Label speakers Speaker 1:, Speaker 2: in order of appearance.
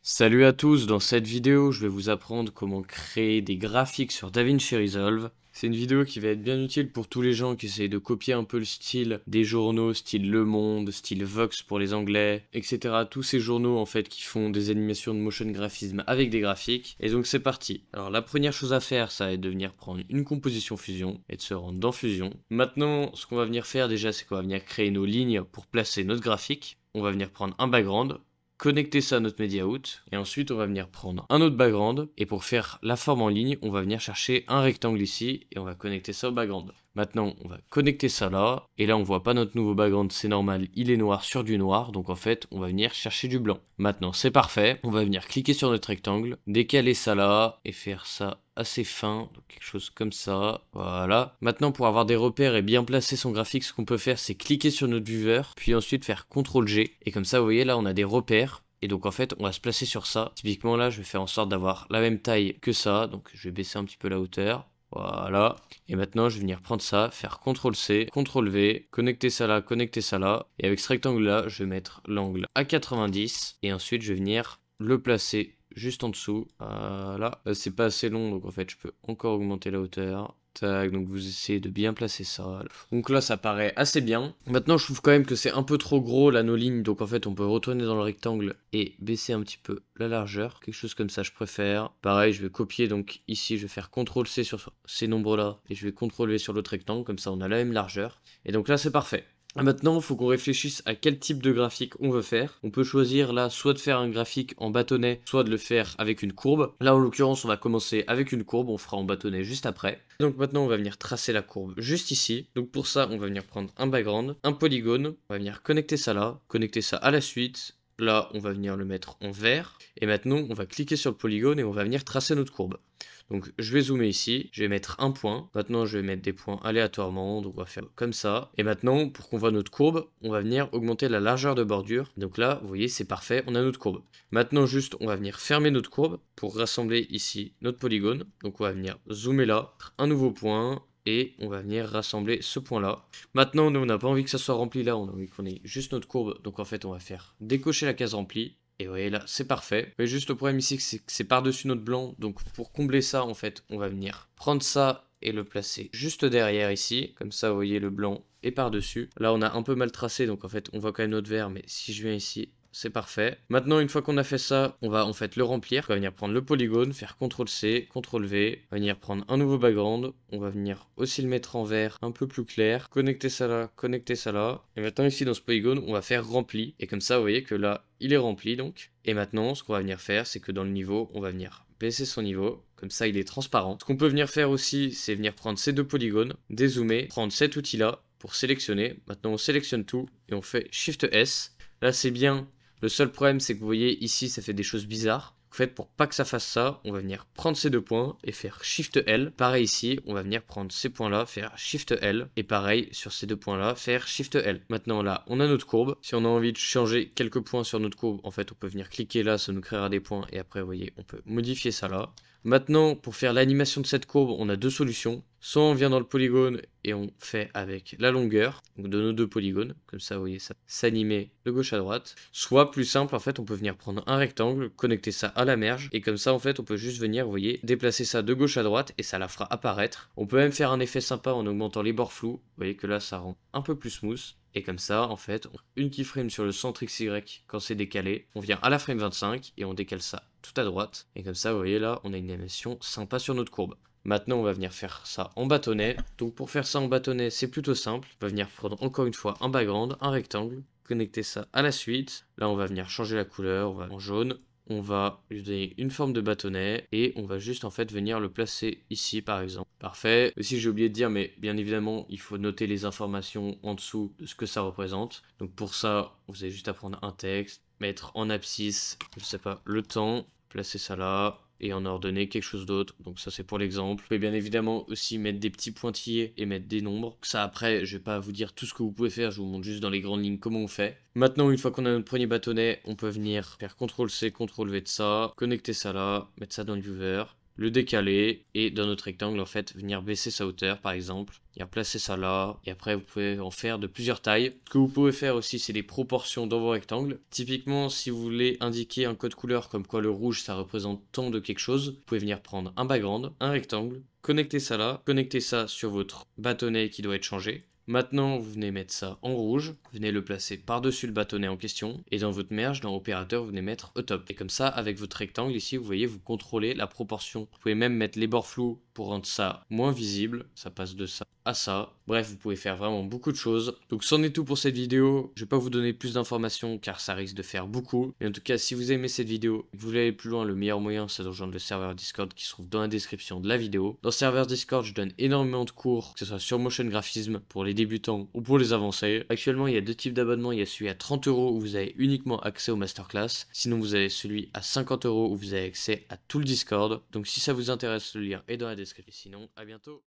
Speaker 1: Salut à tous, dans cette vidéo je vais vous apprendre comment créer des graphiques sur DaVinci Resolve. C'est une vidéo qui va être bien utile pour tous les gens qui essayent de copier un peu le style des journaux, style Le Monde, style Vox pour les anglais, etc. Tous ces journaux en fait qui font des animations de motion graphisme avec des graphiques. Et donc c'est parti. Alors la première chose à faire, ça va être de venir prendre une composition Fusion et de se rendre dans Fusion. Maintenant ce qu'on va venir faire déjà, c'est qu'on va venir créer nos lignes pour placer notre graphique. On va venir prendre un background, connecter ça à notre media out, et ensuite on va venir prendre un autre background, et pour faire la forme en ligne, on va venir chercher un rectangle ici, et on va connecter ça au background. Maintenant, on va connecter ça là, et là on voit pas notre nouveau background, c'est normal, il est noir sur du noir, donc en fait, on va venir chercher du blanc. Maintenant, c'est parfait, on va venir cliquer sur notre rectangle, décaler ça là, et faire ça assez fin, donc quelque chose comme ça, voilà. Maintenant, pour avoir des repères et bien placer son graphique, ce qu'on peut faire, c'est cliquer sur notre viewer, puis ensuite faire CTRL-G, et comme ça, vous voyez, là, on a des repères, et donc en fait, on va se placer sur ça. Typiquement, là, je vais faire en sorte d'avoir la même taille que ça, donc je vais baisser un petit peu la hauteur. Voilà. Et maintenant, je vais venir prendre ça, faire CTRL-C, CTRL-V, connecter ça là. Et avec ce rectangle-là, je vais mettre l'angle à 90. Et ensuite, je vais venir le placer juste en dessous. Voilà. Là, c'est pas assez long, donc en fait, je peux encore augmenter la hauteur. Tac, donc vous essayez de bien placer ça. Donc là, ça paraît assez bien. Maintenant, je trouve quand même que c'est un peu trop gros, là, nos lignes. Donc en fait, on peut retourner dans le rectangle et baisser un petit peu la largeur. Quelque chose comme ça, je préfère. Pareil, je vais copier. Donc ici, je vais faire CTRL-C sur ces nombres-là. Et je vais CTRL-V sur l'autre rectangle. Comme ça, on a la même largeur. Et donc là, c'est parfait. Maintenant, il faut qu'on réfléchisse à quel type de graphique on veut faire. On peut choisir là soit de faire un graphique en bâtonnet, soit de le faire avec une courbe. Là, en l'occurrence, on va commencer avec une courbe, on fera en bâtonnet juste après. Donc maintenant, on va venir tracer la courbe juste ici. Donc pour ça, on va venir prendre un background, un polygone, on va venir connecter ça là, connecter ça à la suite. Là, on va venir le mettre en vert. Et maintenant, on va cliquer sur le polygone et on va venir tracer notre courbe. Donc je vais zoomer ici, je vais mettre un point. Maintenant je vais mettre des points aléatoirement, donc on va faire comme ça. Et maintenant, pour qu'on voit notre courbe, on va venir augmenter la largeur de bordure. Donc là, vous voyez, c'est parfait, on a notre courbe. Maintenant juste, on va venir fermer notre courbe pour rassembler ici notre polygone. Donc on va venir zoomer là, un nouveau point. Et on va venir rassembler ce point là. Maintenant nous on n'a pas envie que ça soit rempli là, on a envie qu'on ait juste notre courbe. Donc en fait on va faire décocher la case remplie. Et vous voyez là, c'est parfait. Mais juste le problème ici, c'est que c'est par-dessus notre blanc. Donc pour combler ça, en fait, on va venir prendre ça et le placer juste derrière ici. Comme ça, vous voyez, le blanc est par-dessus. Là, on a un peu mal tracé, donc en fait, on voit quand même notre vert. Mais si je viens ici, c'est parfait. Maintenant, une fois qu'on a fait ça, on va en fait le remplir. On va venir prendre le polygone, faire CTRL-C, CTRL-V. On va venir prendre un nouveau background. On va venir aussi le mettre en vert un peu plus clair. Connecter ça là, connecter ça là. Et maintenant, ici, dans ce polygone, on va faire rempli. Et comme ça, vous voyez que là, il est rempli donc. Et maintenant, ce qu'on va venir faire, c'est que dans le niveau, on va venir baisser son niveau. Comme ça, il est transparent. Ce qu'on peut venir faire aussi, c'est venir prendre ces deux polygones, dézoomer, prendre cet outil-là pour sélectionner. Maintenant, on sélectionne tout et on fait Shift S. Là, c'est bien. Le seul problème, c'est que vous voyez ici, ça fait des choses bizarres. En fait, pour pas que ça fasse ça, on va venir prendre ces deux points et faire Shift L. Pareil ici, on va venir prendre ces points-là, faire Shift L. Et pareil, sur ces deux points-là, faire Shift L. Maintenant, là, on a notre courbe. Si on a envie de changer quelques points sur notre courbe, en fait, on peut venir cliquer là, ça nous créera des points. Et après, vous voyez, on peut modifier ça là. Maintenant, pour faire l'animation de cette courbe, on a deux solutions. Soit on vient dans le polygone et on fait avec la longueur donc de nos deux polygones. Comme ça, vous voyez, ça s'animer de gauche à droite. Soit, plus simple, en fait, on peut venir prendre un rectangle, connecter ça à la merge. Et comme ça, en fait, on peut juste venir, vous voyez, déplacer ça de gauche à droite et ça la fera apparaître. On peut même faire un effet sympa en augmentant les bords flous. Vous voyez que là, ça rend un peu plus smooth. Et comme ça, en fait, une keyframe sur le centre XY quand c'est décalé. On vient à la frame 25 et on décale ça tout à droite. Et comme ça, vous voyez là, on a une animation sympa sur notre courbe. Maintenant, on va venir faire ça en bâtonnet. Donc pour faire ça en bâtonnet, c'est plutôt simple. On va venir prendre encore une fois un background, un rectangle, connecter ça à la suite. Là, on va venir changer la couleur, on va en jaune. On va lui donner une forme de bâtonnet et on va juste en fait venir le placer ici par exemple. Parfait. Aussi j'ai oublié de dire, mais bien évidemment il faut noter les informations en dessous de ce que ça représente. Donc pour ça vous avez juste à prendre un texte, mettre en abscisse, je sais pas, le temps, placer ça là et en ordonner quelque chose d'autre. Donc ça c'est pour l'exemple. Vous pouvez bien évidemment aussi mettre des petits pointillés et mettre des nombres. Ça après je vais pas vous dire tout ce que vous pouvez faire, je vous montre juste dans les grandes lignes comment on fait. Maintenant une fois qu'on a notre premier bâtonnet, on peut venir faire CTRL-C, CTRL-V de ça, connecter ça là, mettre ça dans le viewer. le décaler et dans notre rectangle en fait venir baisser sa hauteur par exemple, et placer ça là, et après vous pouvez en faire de plusieurs tailles. Ce que vous pouvez faire aussi c'est les proportions dans vos rectangles. Typiquement si vous voulez indiquer un code couleur comme quoi le rouge ça représente tant de quelque chose, vous pouvez venir prendre un background, un rectangle, connecter ça là, connecter ça sur votre bâtonnet qui doit être changé. Maintenant, vous venez mettre ça en rouge, vous venez le placer par-dessus le bâtonnet en question, et dans votre merge, dans opérateur, vous venez mettre au top. Et comme ça, avec votre rectangle ici, vous voyez, vous contrôlez la proportion. Vous pouvez même mettre les bords flous pour rendre ça moins visible, ça passe de ça à ça. Bref, vous pouvez faire vraiment beaucoup de choses. Donc c'en est tout pour cette vidéo, je vais pas vous donner plus d'informations car ça risque de faire beaucoup. Mais en tout cas, si vous aimez cette vidéo et que vous voulez aller plus loin, le meilleur moyen c'est de rejoindre le serveur Discord qui se trouve dans la description de la vidéo. Dans le serveur Discord, je donne énormément de cours, que ce soit sur motion graphisme pour les débutants ou pour les avancés. Actuellement, il y a deux types d'abonnements. Il y a celui à 30 € où vous avez uniquement accès aux masterclass. Sinon, vous avez celui à 50 € où vous avez accès à tout le Discord. Donc si ça vous intéresse, le lien est dans la description. Sinon, à bientôt.